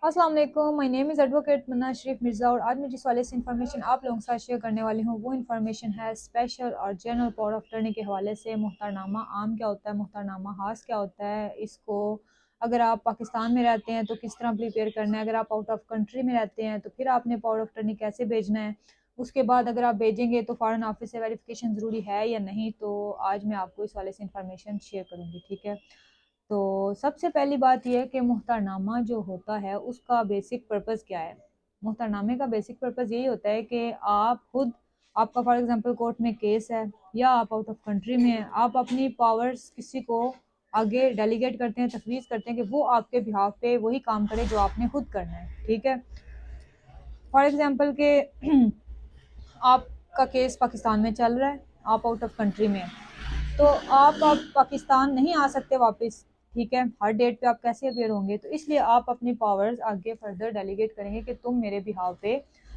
अस्सलाम वालेकुम, my name is advocate मन्ना शरीफ मिर्ज़ा और आज मैं जिस वाले से इन्फॉर्मेशन आप लोगों के साथ शेयर करने वाली हूँ वो इन्फॉर्मेशन है स्पेशल और जनरल पावर ऑफ अटॉर्नी के हवाले से। मुहतरनामा आम क्या होता है, मुहतरनामा खास क्या होता है, इसको अगर आप पाकिस्तान में रहते हैं तो किस तरह प्रिपेयर करना है, अगर आप आउट ऑफ कंट्री में रहते हैं तो फिर आपने पावर ऑफ अटॉर्नी कैसे भेजना है, उसके बाद अगर आप भेजेंगे तो फ़ॉरेन ऑफिस से वेरिफिकेशन ज़रूरी है या नहीं। तो आज मैं आपको इस वाले से इन्फॉर्मेशन शेयर करूँगी, ठीक है। तो सबसे पहली बात ये है कि मुहतरनामा जो होता है उसका बेसिक पर्पस क्या है। मुहतरनामे का बेसिक पर्पस यही होता है कि आप खुद, आपका फॉर एग्जांपल कोर्ट में केस है या आप आउट ऑफ कंट्री में हैं, आप अपनी पावर्स किसी को आगे डेलीगेट करते हैं, तफवीज़ करते हैं कि वो आपके बिहाफ पे वही काम करे जो आपने खुद करना है, ठीक है। फॉर एग्जांपल के आपका केस पाकिस्तान में चल रहा है, आप आउट ऑफ कंट्री में हैं, तो आप पाकिस्तान नहीं आ सकते वापस, ठीक है। हर डेट पे आप कैसे अपेयर होंगे, तो इसलिए आप अपनी पावर्स आगे फर्दर डेलीगेट करेंगे कि तुम मेरे बिहाव पे,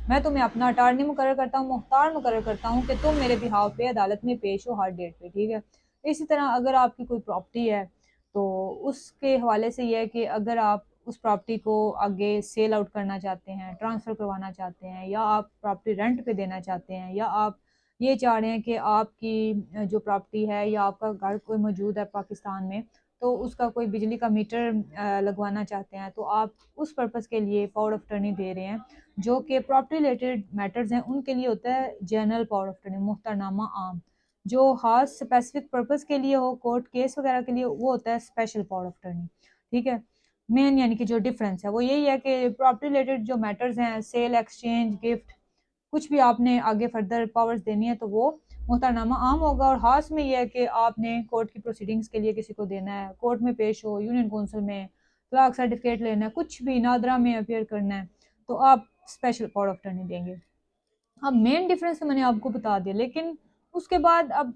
मैं तुम्हें अपना अटारनी मुकर्रर करता हूँ, मुख्तार मुकर्रर करता हूँ कि तुम मेरे बिहाव पे अदालत में पेश हो हर डेट पे, ठीक है। इसी तरह अगर आपकी कोई प्रॉपर्टी है तो उसके हवाले से ये है कि अगर आप उस प्रॉपर्टी को आगे सेल आउट करना चाहते हैं, ट्रांसफ़र करवाना चाहते हैं, या आप प्रॉपर्टी रेंट पे देना चाहते हैं, या आप ये चाह रहे हैं कि आपकी जो प्रॉपर्टी है या आपका घर कोई मौजूद है पाकिस्तान में, तो उसका कोई बिजली का मीटर लगवाना चाहते हैं, तो आप उस पर्पज़ के लिए पावर ऑफ अटॉर्नी दे रहे हैं, जो कि प्रॉपर्टी रिलेटेड मैटर्स हैं उनके लिए होता है जनरल पावर ऑफ अटॉर्नी, मुख्तरनामा आम। जो ख़ास स्पेसिफिक पर्पज़ के लिए हो, कोर्ट केस वगैरह के लिए, वो होता है स्पेशल पावर ऑफ अटॉर्नी, ठीक है। मेन यानी कि जो डिफरेंस है वो यही है कि प्रॉपर्टी रिलेटेड जो मैटर्स हैं, सेल, एक्सचेंज, गिफ्ट, कुछ भी आपने आगे फर्दर पावर्स देनी है तो वो मोहतरनामा आम होगा। और ख़ास में ये है कि आपने कोर्ट की प्रोसीडिंग्स के लिए किसी को देना है, कोर्ट में पेश हो, यूनियन कौंसिल में तलाक सर्टिफिकेट लेना है, कुछ भी नादरा में अपेयर करना है, तो आप स्पेशल पावर ऑफ अटॉर्नी देंगे। अब मेन डिफरेंस तो मैंने आपको बता दिया, लेकिन उसके बाद अब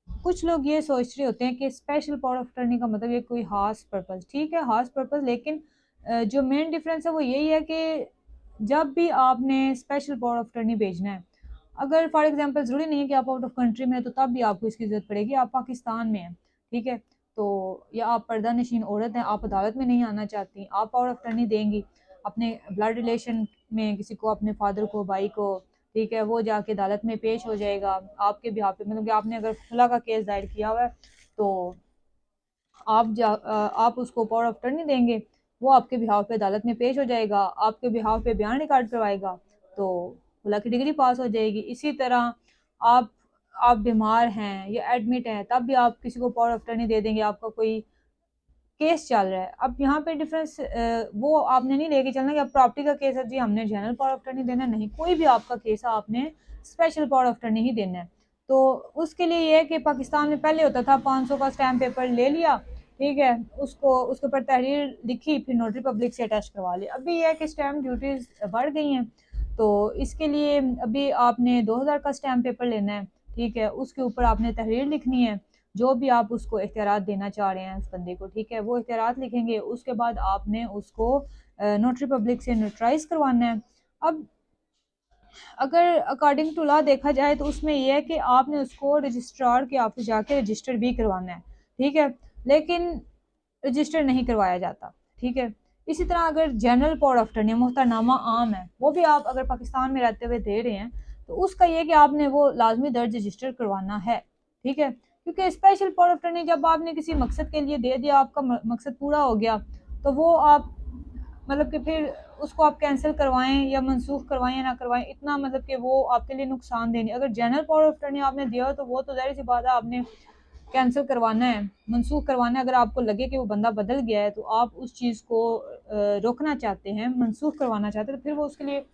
कुछ लोग ये सोच रहे होते हैं कि स्पेशल पावर ऑफ अटॉर्नी का मतलब ये कोई खास पर्पस, ठीक है, खास पर्पस, लेकिन जो मेन डिफरेंस है वो यही है कि जब भी आपने स्पेशल पावर ऑफ अटॉर्नी भेजना है, अगर फॉर एग्जांपल ज़रूरी नहीं है कि आप आउट ऑफ कंट्री में हैं तो तब भी आपको इसकी ज़रूरत पड़ेगी, आप पाकिस्तान में हैं, ठीक है। तो या आप पर्दा नशीन औरत हैं, आप अदालत में नहीं आना चाहती, आप पावर ऑफ अटॉर्नी देंगी अपने ब्लड रिलेशन में किसी को, अपने फादर को, भाई को, ठीक है, वो जाके अदालत में पेश हो जाएगा आपके बिहाफ पे। मतलब कि आपने अगर खुला का केस दायर किया हुआ है तो आप उसको पावर ऑफ अटॉर्नी देंगे, वो आपके बिहाफ पे अदालत में पेश हो जाएगा, आपके बिहाफ पे बयान रिकॉर्ड करवाएगा, तो खुला की डिग्री पास हो जाएगी। इसी तरह आप आप बीमार हैं या एडमिट हैं तब भी आप किसी को पावर ऑफ अटॉर्नी दे देंगे, आपका कोई केस चल रहा है। अब यहाँ पे डिफरेंस वो आपने नहीं लेके चलना कि अब प्रॉपर्टी का केस है जी हमने जनरल पावर ऑफ अटॉर्नी देना, नहीं, कोई भी आपका केस है आपने स्पेशल पावर ऑफ अटॉर्नी ही देना है। तो उसके लिए ये है कि पाकिस्तान में पहले होता था 500 का स्टैम्प पेपर ले लिया, ठीक है, उसको उसके ऊपर तहरीर लिखी, फिर नोटरी पब्लिक से अटैच करवा लिया। अभी ये है कि स्टैम्प ड्यूटीज बढ़ गई हैं, तो इसके लिए अभी आपने 2000 का स्टैम्प पेपर लेना है, ठीक है, उसके ऊपर आपने तहरीर लिखनी है, जो भी आप उसको इख्तियारात देना चाह रहे हैं उस बंदे को, ठीक है, वो इख्तियारात लिखेंगे, उसके बाद आपने उसको नोटरी पब्लिक से नोटराइज करवाना है। अब अगर अकॉर्डिंग टू लॉ देखा जाए तो उसमें यह है कि आपने उसको रजिस्ट्रार के ऑफिस जाके रजिस्टर भी करवाना है, ठीक है, लेकिन रजिस्टर नहीं करवाया जाता, ठीक है। इसी तरह अगर जनरल पावर ऑफ अटॉर्नी मुहतरनामा आम है, वो भी आप अगर पाकिस्तान में रहते हुए दे रहे हैं, तो उसका ये कि आपने वो लाजमी दर्ज रजिस्टर करवाना है, ठीक है। क्योंकि स्पेशल पावर ऑफ अटॉर्नी जब आपने किसी मकसद के लिए दे दिया, आपका मकसद पूरा हो गया, तो वो आप मतलब कि फिर उसको आप कैंसिल करवाएं या मनसूख करवाएं या ना करवाएं, इतना मतलब कि वो आपके लिए नुकसान देंगे। अगर जनरल पावर ऑफ अटॉर्नी आपने दिया हो तो वो तो जाहिर सी बात है आपने कैंसिल करवाना है, मनसूख करवाना है। अगर आपको लगे कि वो बंदा बदल गया है तो आप उस चीज़ को रोकना चाहते हैं, मनसूख करवाना चाहते हैं, तो फिर वो उसके लिए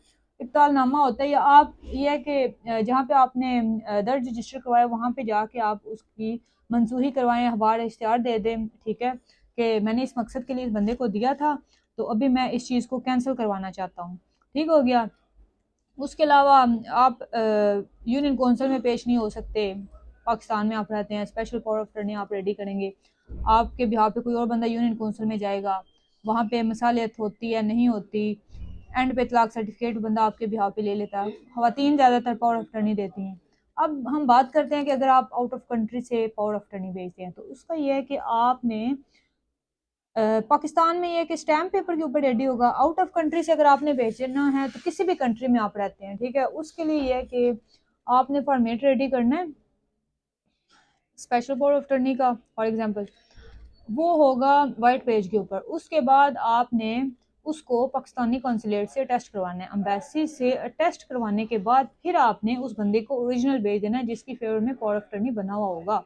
इब्तालनामा होता है, या आप ये है कि जहाँ पे आपने दर्ज रजिस्टर करवाया वहाँ पे जाके आप उसकी मनसूही करवाएं, अखबार इश्तिहार दे दें, ठीक है, कि मैंने इस मकसद के लिए इस बंदे को दिया था, तो अभी मैं इस चीज़ को कैंसिल करवाना चाहता हूँ, ठीक हो गया। उसके अलावा आप यूनियन कौंसिल में पेश नहीं हो सकते, पाकिस्तान में आप रहते हैं, स्पेशल पावर ऑफ अटॉर्नी आप रेडी करेंगे, आपके बिहाफ पे कोई और बंदा यूनियन कौंसिल में जाएगा, वहाँ पे मसालियत होती है नहीं होती, एंड पे तलाक सर्टिफिकेट बंदा आपके बिहाफ पे ले लेता है, ख़वातीन ज़्यादातर पावर ऑफ अटॉर्नी देती हैं। अब हम बात करते हैं कि अगर आप आउट ऑफ कंट्री से पावर ऑफ अटॉर्नी भेजते हैं तो उसका यह है कि आपने पाकिस्तान में ये है कि स्टैम्प पेपर के ऊपर रेडी होगा। आउट ऑफ कंट्री से अगर आपने भेजना है तो किसी भी कंट्री में आप रहते हैं, ठीक है, उसके लिए ये है कि आपने फॉर्मेट रेडी करना है स्पेशल पावर ऑफ अटॉर्नी का, फॉर एग्जांपल वो होगा वाइट पेज के ऊपर। उसके बाद आपने उसको पाकिस्तानी कौंसलेट से अटेस्ट करवाना है, अम्बेसी से अटेस्ट करवाने के बाद फिर आपने उस बंदे को ओरिजिनल भेज देना है जिसकी फेवर में पावर ऑफ अटॉर्नी बना हुआ होगा,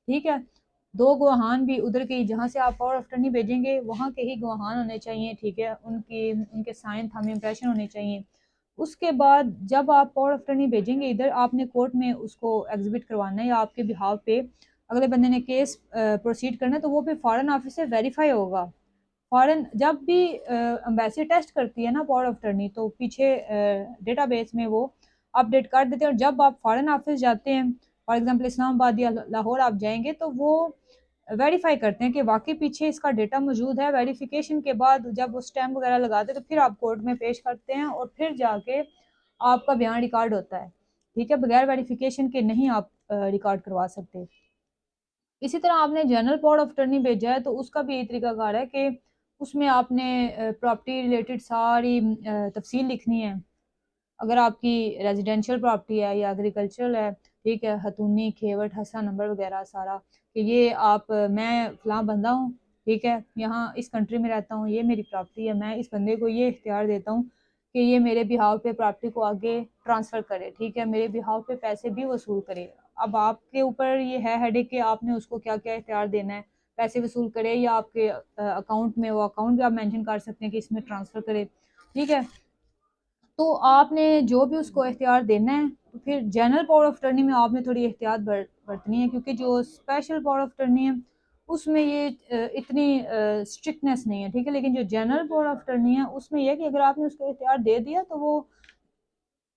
ठीक है। दो गवाहान भी उधर के जहाँ से आप पावर ऑफ अटॉर्नी भेजेंगे वहाँ के ही गवाहान होने चाहिए, ठीक है, उनके साइन थंब इम्प्रेशन होने चाहिए। उसके बाद जब आप पावर ऑफ अटॉर्नी भेजेंगे इधर, आपने कोर्ट में उसको एग्जिबिट करवाना है या आपके बिहाव पे अगले बंदे ने केस प्रोसीड करना है, तो वो फिर फॉरेन ऑफिस से वेरीफाई होगा। फॉरेन जब भी एम्बेसी टेस्ट करती है ना पावर ऑफ अटॉर्नी, तो पीछे डेटाबेस में वो अपडेट कर देते हैं। और जब आप फॉरेन ऑफिस जाते हैं, फॉर एग्जांपल इस्लामाबाद या लाहौर आप जाएंगे, तो वो वेरीफाई करते हैं कि वाकई पीछे इसका डेटा मौजूद है। वेरिफिकेशन के बाद जब वो स्टैम्प वगैरह लगाते हैं तो फिर आप कोर्ट में पेश करते हैं और फिर जाके आपका बयान रिकॉर्ड होता है, ठीक है। बगैर वेरिफिकेशन के नहीं आप रिकॉर्ड करवा सकते। इसी तरह आपने जनरल पावर ऑफ अटॉर्नी भेजा है तो उसका भी यही तरीकाकार है कि उसमें आपने प्रॉपर्टी रिलेटेड सारी तफसील लिखनी है। अगर आपकी रेजिडेंशियल प्रॉपर्टी है या एग्रीकल्चरल है, ठीक है, हतूनी खेवट हसा नंबर वगैरह सारा, कि ये आप मैं फलां बंदा हूँ, ठीक है, यहाँ इस कंट्री में रहता हूँ, ये मेरी प्रॉपर्टी है, मैं इस बंदे को ये इख्तियार देता हूँ कि ये मेरे बिहाव पे प्रॉपर्टी को आगे ट्रांसफ़र करे, ठीक है, मेरे बिहाव पे पैसे भी वसूल करे। अब आपके ऊपर ये है हेडेक कि आपने उसको क्या क्या इख्तियार देना है, पैसे वसूल करे या आपके अकाउंट में वो अकाउंट भी आप मेंशन कर सकते हैं कि इसमें ट्रांसफ़र करे, ठीक है। तो आपने जो भी उसको इख्तियार देना है, तो फिर जनरल पावर ऑफ अटॉर्नी में आपने थोड़ी एहतियात बरतनी है, क्योंकि जो स्पेशल पावर ऑफ अटॉर्नी है उसमें ये इतनी स्ट्रिक्टनेस नहीं है, ठीक है। लेकिन जो जनरल पावर ऑफ अटॉर्नी है उसमें यह है कि अगर आपने उसको इख्तियार दे दिया तो वो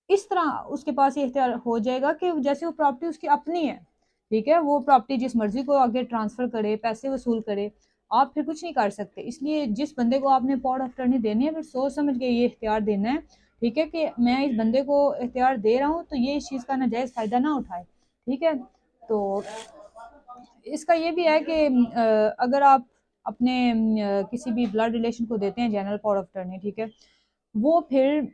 इस तरह उसके पास ये इख्तियार हो जाएगा कि जैसे वो प्रॉपर्टी उसकी अपनी है, ठीक है, वो प्रॉपर्टी जिस मर्जी को आगे ट्रांसफ़र करे, पैसे वसूल करे, आप फिर कुछ नहीं कर सकते। इसलिए जिस बंदे को आपने पावर ऑफ अटॉर्नी देनी है फिर सोच समझ के ये इख्तियार देना है, ठीक है, कि मैं इस बंदे को इख्तियार दे रहा हूँ तो ये इस चीज़ का नाजायज़ फ़ायदा ना उठाए, ठीक है। तो इसका ये भी है कि अगर आप अपने किसी भी ब्लड रिलेशन को देते हैं जनरल पावर ऑफ अटॉर्नी, ठीक है, वो फिर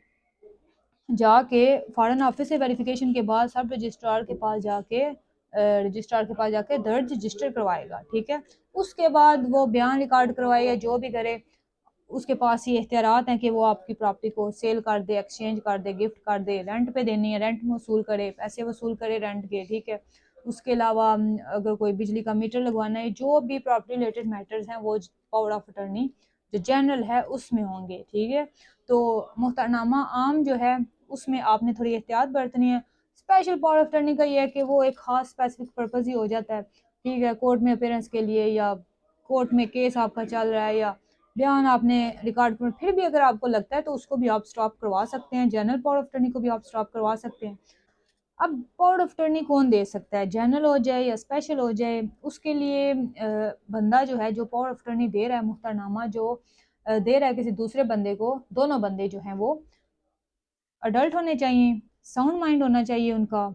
जाके फॉरेन ऑफिस से वेरिफिकेशन के बाद सब रजिस्ट्रार के पास जाके दर्ज रजिस्टर करवाएगा, ठीक है। उसके बाद वो बयान रिकॉर्ड करवाए या जो भी करे, उसके पास ये इख्तियारात हैं कि वो आपकी प्रॉपर्टी को सेल कर दे, एक्सचेंज कर दे, गिफ्ट कर दे, रेंट पे देनी है रेंट वसूल करे, पैसे वसूल करे रेंट के, ठीक है। उसके अलावा अगर कोई बिजली का मीटर लगवाना है, जो भी प्रॉपर्टी रिलेटेड मैटर्स हैं वो पावर ऑफ अटॉर्नी जो जनरल है उसमें होंगे, ठीक है। तो मुहतरनामा आम जो है उसमें आपने थोड़ी एहतियात बरतनी है। स्पेशल पावर ऑफ अटॉर्नी का ये है कि वो एक ख़ास स्पेसिफिक पर्पज़ ही हो जाता है, ठीक है, कोर्ट में अपेयरेंस के लिए या कोर्ट में केस आपका चल रहा है या बयान आपने रिकॉर्ड पर, फिर भी अगर आपको लगता है तो उसको भी आप स्टॉप करवा सकते हैं, जनरल पावर ऑफ अटॉर्नी को भी आप स्टॉप करवा सकते हैं। अब पावर ऑफ अटॉर्नी कौन दे सकता है, जनरल हो जाए या स्पेशल हो जाए, उसके लिए बंदा जो है जो पावर ऑफ अटॉर्नी दे रहा है, मुख्तरनामा जो दे रहा है किसी दूसरे बंदे को, दोनों बंदे जो हैं वो अडल्ट होने चाहिए, साउंड माइंड होना चाहिए उनका,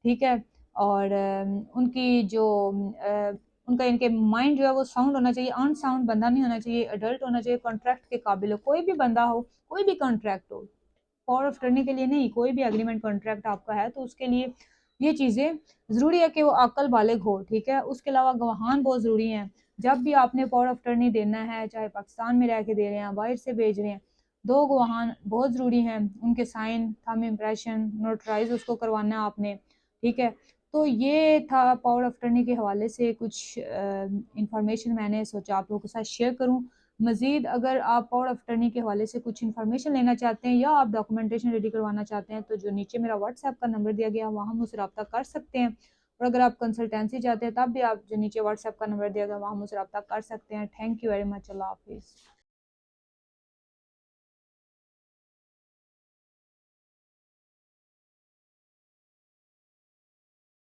ठीक है। और उनकी जो उनका इनके माइंड जो है वो साउंड होना चाहिए, अनसाउंड बंदा नहीं होना चाहिए, अडल्ट होना चाहिए, कॉन्ट्रैक्ट के काबिल हो, कोई भी बंदा हो, कोई भी कॉन्ट्रैक्ट हो, पावर ऑफ अटॉर्नी के लिए नहीं, कोई भी एग्रीमेंट कॉन्ट्रैक्ट आपका है तो उसके लिए ये चीज़ें ज़रूरी है कि वो अक्ल बालिग हो, ठीक है। उसके अलावा गवाहान बहुत ज़रूरी हैं। जब भी आपने पावर ऑफ अटॉर्नी देना है, चाहे पाकिस्तान में रह के दे रहे हैं, बाहर से भेज रहे हैं, दो गवाहान बहुत ज़रूरी हैं, उनके साइन थंब इम्प्रेशन नोटराइज उसको करवाना है आपने, ठीक है। तो ये था पावर ऑफ अटॉर्नी के हवाले से कुछ इंफॉर्मेशन मैंने सोचा आप लोगों के साथ शेयर करूं। मज़ीद अगर आप पावर ऑफ अटॉर्नी के हवाले से कुछ इन्फॉर्मेशन लेना चाहते हैं या आप डॉक्यूमेंटेशन रेडी करवाना चाहते हैं तो जो नीचे मेरा व्हाट्सएप का नंबर दिया गया वहाँ मुझसे रब्ता कर सकते हैं। और अगर आप कंसल्टेंसी चाहते हैं तब भी आप जो नीचे व्हाट्सएप का नंबर दिया गया वहाँ मुझसे रब्ता कर सकते हैं। Thank you very much. अल्लाह हाफिज़।